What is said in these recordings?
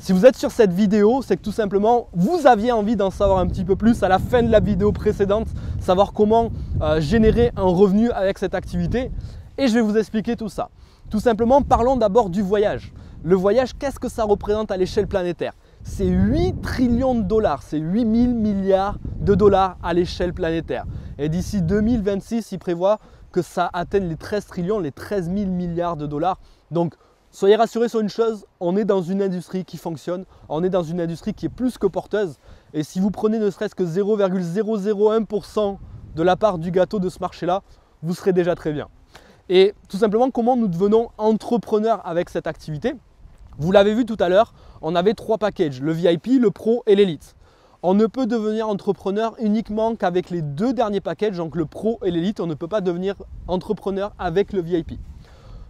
Si vous êtes sur cette vidéo, c'est que tout simplement, vous aviez envie d'en savoir un petit peu plus à la fin de la vidéo précédente, savoir comment générer un revenu avec cette activité. Et je vais vous expliquer tout ça. Tout simplement, parlons d'abord du voyage. Le voyage, qu'est-ce que ça représente à l'échelle planétaire? C'est 8 trillions de dollars, c'est 8000 milliards de dollars à l'échelle planétaire. Et d'ici 2026, il prévoit que ça atteigne les 13 trillions, les 13 000 milliards de dollars. Donc, soyez rassurés sur une chose, on est dans une industrie qui fonctionne, on est dans une industrie qui est plus que porteuse. Et si vous prenez ne serait-ce que 0,001% de la part du gâteau de ce marché-là, vous serez déjà très bien. Et tout simplement, comment nous devenons entrepreneurs avec cette activité? Vous l'avez vu tout à l'heure, on avait 3 packages, le VIP, le Pro et l'Elite. On ne peut devenir entrepreneur uniquement qu'avec les 2 derniers packages, donc le Pro et l'Elite. On ne peut pas devenir entrepreneur avec le VIP.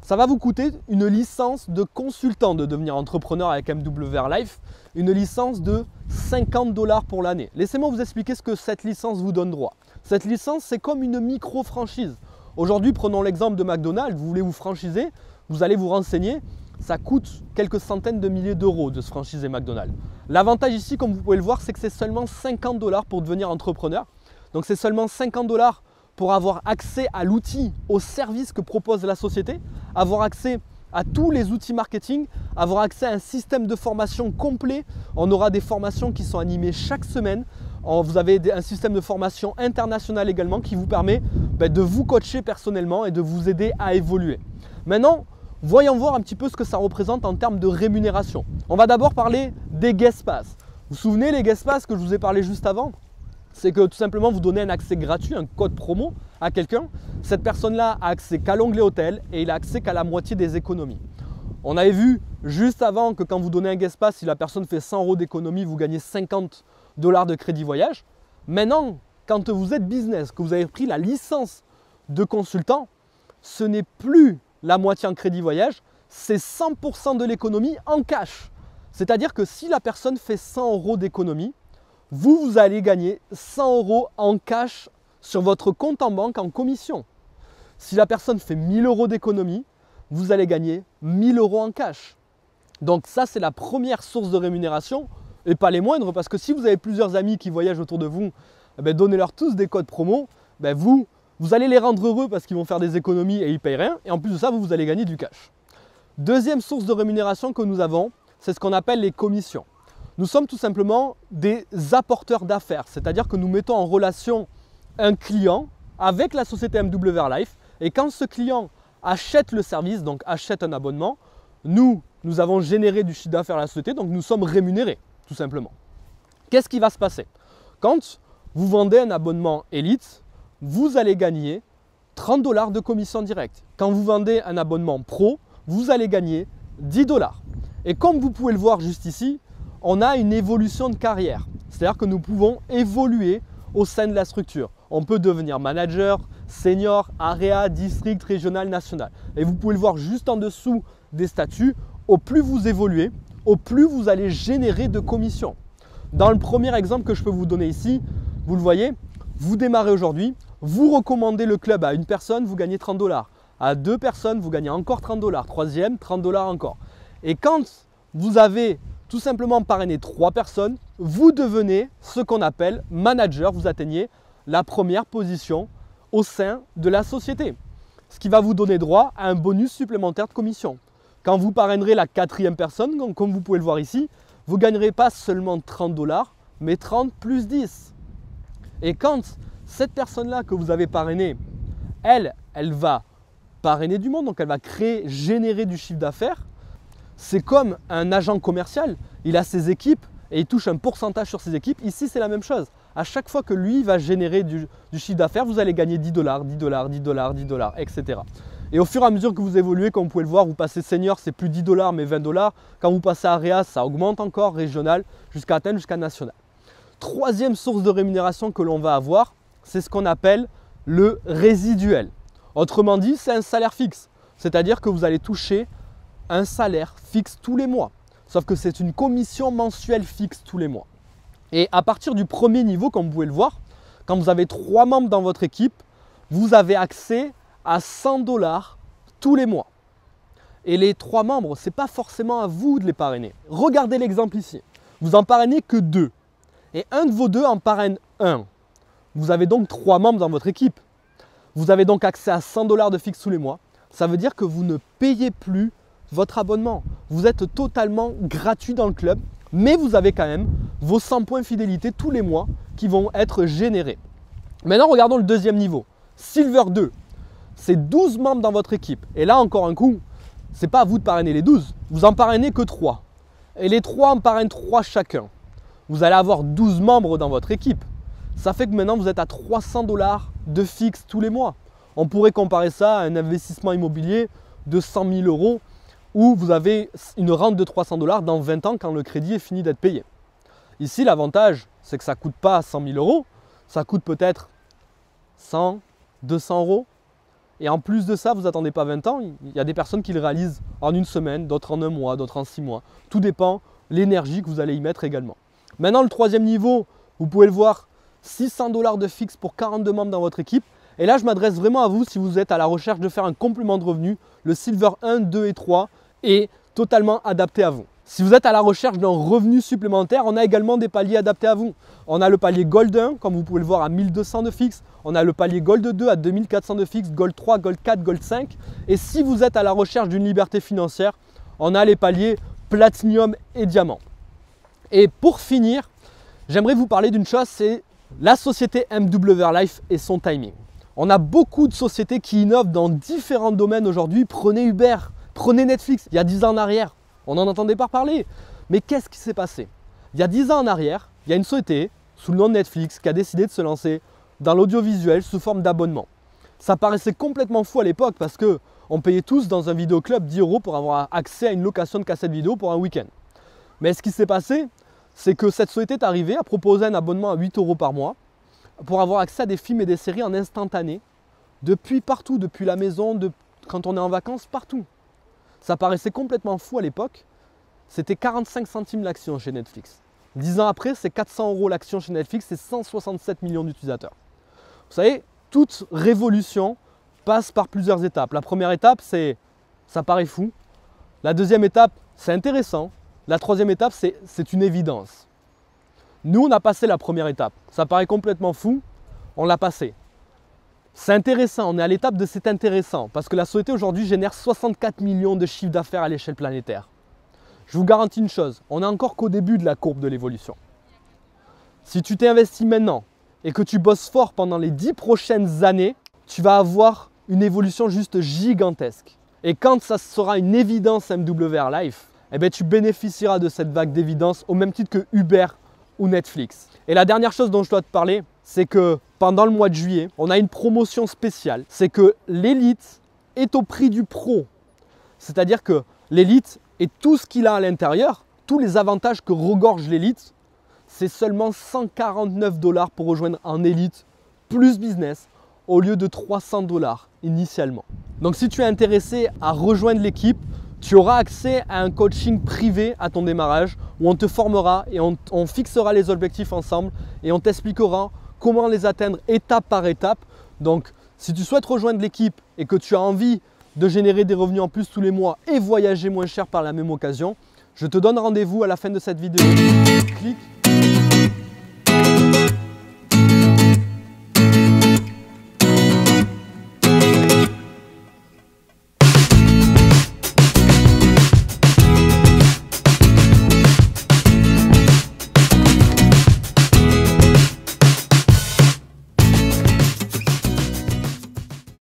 Ça va vous coûter une licence de consultant de devenir entrepreneur avec MWR Life, une licence de 50 $ pour l'année. Laissez-moi vous expliquer ce que cette licence vous donne droit. Cette licence, c'est comme une micro-franchise. Aujourd'hui, prenons l'exemple de McDonald's, vous voulez vous franchiser, vous allez vous renseigner, ça coûte quelques centaines de milliers d'euros de se franchiser McDonald's. L'avantage ici, comme vous pouvez le voir, c'est que c'est seulement 50 $ pour devenir entrepreneur. Donc c'est seulement 50 $ pour avoir accès à l'outil, au service que propose la société, avoir accès à tous les outils marketing, avoir accès à un système de formation complet. On aura des formations qui sont animées chaque semaine. Vous avez un système de formation international également qui vous permet de vous coacher personnellement et de vous aider à évoluer. Maintenant, voyons voir un petit peu ce que ça représente en termes de rémunération. On va d'abord parler des guest pass. Vous vous souvenez les guest pass que je vous ai parlé juste avant? C'est que tout simplement vous donnez un accès gratuit, un code promo à quelqu'un. Cette personne-là a accès qu'à l'onglet hôtel et il a accès qu'à la moitié des économies. On avait vu juste avant que quand vous donnez un guest pass, si la personne fait 100 € d'économie, vous gagnez 50 $ de crédit voyage. Maintenant, quand vous êtes business, que vous avez pris la licence de consultant, ce n'est plus la moitié en crédit voyage, c'est 100% de l'économie en cash. C'est-à-dire que si la personne fait 100 € d'économie, vous allez gagner 100 € en cash sur votre compte en banque en commission. Si la personne fait 1000 € d'économie, vous allez gagner 1000 € en cash. Donc ça, c'est la première source de rémunération et pas les moindres parce que si vous avez plusieurs amis qui voyagent autour de vous, donnez-leur tous des codes promo, vous allez les rendre heureux parce qu'ils vont faire des économies et ils ne payent rien. Et en plus de ça, vous allez gagner du cash. Deuxième source de rémunération que nous avons, c'est ce qu'on appelle les commissions. Nous sommes tout simplement des apporteurs d'affaires, c'est-à-dire que nous mettons en relation un client avec la société MWR Life et quand ce client achète le service, donc achète un abonnement, nous avons généré du chiffre d'affaires à la société, donc nous sommes rémunérés tout simplement. Qu'est-ce qui va se passer? Quand vous vendez un abonnement Elite, vous allez gagner 30 $ de commission directe. Quand vous vendez un abonnement Pro, vous allez gagner 10 $. Et comme vous pouvez le voir juste ici, on a une évolution de carrière. C'est-à-dire que nous pouvons évoluer au sein de la structure. On peut devenir manager, senior, area, district, régional, national. Et vous pouvez le voir juste en dessous des statuts. Au plus vous évoluez, au plus vous allez générer de commissions. Dans le premier exemple que je peux vous donner ici, vous le voyez, vous démarrez aujourd'hui, vous recommandez le club à une personne, vous gagnez 30 $. À 2 personnes, vous gagnez encore 30 $. Troisième, 30 $ encore. Et quand vous avez tout simplement parrainer 3 personnes, vous devenez ce qu'on appelle manager, vous atteignez la première position au sein de la société. Ce qui va vous donner droit à un bonus supplémentaire de commission. Quand vous parrainerez la 4e personne, comme vous pouvez le voir ici, vous ne gagnerez pas seulement 30 $, mais 30 plus 10. Et quand cette personne-là que vous avez parrainée, elle va parrainer du monde, donc elle va générer du chiffre d'affaires. C'est comme un agent commercial, il a ses équipes et il touche un pourcentage sur ses équipes. Ici, c'est la même chose. À chaque fois que lui va générer du chiffre d'affaires, vous allez gagner 10 $, 10 $, 10 $, 10 $, etc. Et au fur et à mesure que vous évoluez, comme vous pouvez le voir, vous passez senior, c'est plus 10 $ mais 20 $. Quand vous passez area, ça augmente encore, régional, jusqu'à atteindre jusqu'à national. Troisième source de rémunération que l'on va avoir, c'est ce qu'on appelle le résiduel. Autrement dit, c'est un salaire fixe. C'est-à-dire que vous allez toucher un salaire fixe tous les mois. Sauf que c'est une commission mensuelle fixe tous les mois. Et à partir du premier niveau, comme vous pouvez le voir, quand vous avez 3 membres dans votre équipe, vous avez accès à 100 $ tous les mois. Et les 3 membres, ce n'est pas forcément à vous de les parrainer. Regardez l'exemple ici. Vous en parrainez que 2. Et un de vos 2 en parraine 1. Vous avez donc 3 membres dans votre équipe. Vous avez donc accès à 100 $ de fixe tous les mois. Ça veut dire que vous ne payez plus votre abonnement. Vous êtes totalement gratuit dans le club, mais vous avez quand même vos 100 points fidélité tous les mois qui vont être générés. Maintenant, regardons le deuxième niveau. Silver 2, c'est 12 membres dans votre équipe. Et là, encore un coup, ce n'est pas à vous de parrainer les 12. Vous en parrainez que 3. Et les 3 en parrainent 3 chacun. Vous allez avoir 12 membres dans votre équipe. Ça fait que maintenant, vous êtes à 300 $ de fixe tous les mois. On pourrait comparer ça à un investissement immobilier de 100 000 € où vous avez une rente de 300 $ dans 20 ans quand le crédit est fini d'être payé. Ici, l'avantage, c'est que ça ne coûte pas 100 000 €, ça coûte peut-être 100, 200 €. Et en plus de ça, vous n'attendez pas 20 ans, il y a des personnes qui le réalisent en une semaine, d'autres en un mois, d'autres en 6 mois. Tout dépend de l'énergie que vous allez y mettre également. Maintenant, le troisième niveau, vous pouvez le voir, 600 $ de fixe pour 42 membres dans votre équipe. Et là, je m'adresse vraiment à vous si vous êtes à la recherche de faire un complément de revenu. Le Silver 1, 2 et 3 est totalement adapté à vous. Si vous êtes à la recherche d'un revenu supplémentaire, on a également des paliers adaptés à vous. On a le palier Gold 1, comme vous pouvez le voir, à 1200 de fixe. On a le palier Gold 2 à 2400 de fixe, Gold 3, Gold 4, Gold 5. Et si vous êtes à la recherche d'une liberté financière, on a les paliers Platinum et Diamant. Et pour finir, j'aimerais vous parler d'une chose, c'est la société MWR Life et son timing. On a beaucoup de sociétés qui innovent dans différents domaines aujourd'hui. Prenez Uber, prenez Netflix. Il y a 10 ans en arrière, on n'en entendait pas parler. Mais qu'est-ce qui s'est passé? Il y a 10 ans en arrière, il y a une société sous le nom de Netflix qui a décidé de se lancer dans l'audiovisuel sous forme d'abonnement. Ça paraissait complètement fou à l'époque parce qu'on payait tous dans un vidéoclub 10 € pour avoir accès à une location de cassette vidéo pour un week-end. Mais ce qui s'est passé, c'est que cette société est arrivée à proposer un abonnement à 8 € par mois pour avoir accès à des films et des séries en instantané, depuis partout, depuis la maison, quand on est en vacances, partout. Ça paraissait complètement fou à l'époque. C'était 45 centimes l'action chez Netflix. 10 ans après, c'est 400 € l'action chez Netflix, c'est 167 millions d'utilisateurs. Vous savez, toute révolution passe par plusieurs étapes. La première étape, ça paraît fou. La deuxième étape, c'est intéressant. La troisième étape, c'est une évidence. Nous, on a passé la première étape. Ça paraît complètement fou, on l'a passé. C'est intéressant, on est à l'étape de c'est intéressant parce que la société aujourd'hui génère 64 millions de chiffres d'affaires à l'échelle planétaire. Je vous garantis une chose, on n'est encore qu'au début de la courbe de l'évolution. Si tu t'es investi maintenant et que tu bosses fort pendant les 10 prochaines années, tu vas avoir une évolution juste gigantesque. Et quand ça sera une évidence MWR Life, eh bien, tu bénéficieras de cette vague d'évidence au même titre que Uber ou Netflix. Et la dernière chose dont je dois te parler, c'est que pendant le mois de juillet, on a une promotion spéciale. C'est que l'élite est au prix du pro. C'est-à-dire que l'élite et tout ce qu'il a à l'intérieur, tous les avantages que regorge l'élite, c'est seulement 149 $ pour rejoindre en élite plus business au lieu de 300 $ initialement. Donc si tu es intéressé à rejoindre l'équipe, tu auras accès à un coaching privé à ton démarrage où on te formera et on fixera les objectifs ensemble et on t'expliquera comment les atteindre étape par étape. Donc, si tu souhaites rejoindre l'équipe et que tu as envie de générer des revenus en plus tous les mois et voyager moins cher par la même occasion, je te donne rendez-vous à la fin de cette vidéo. Clique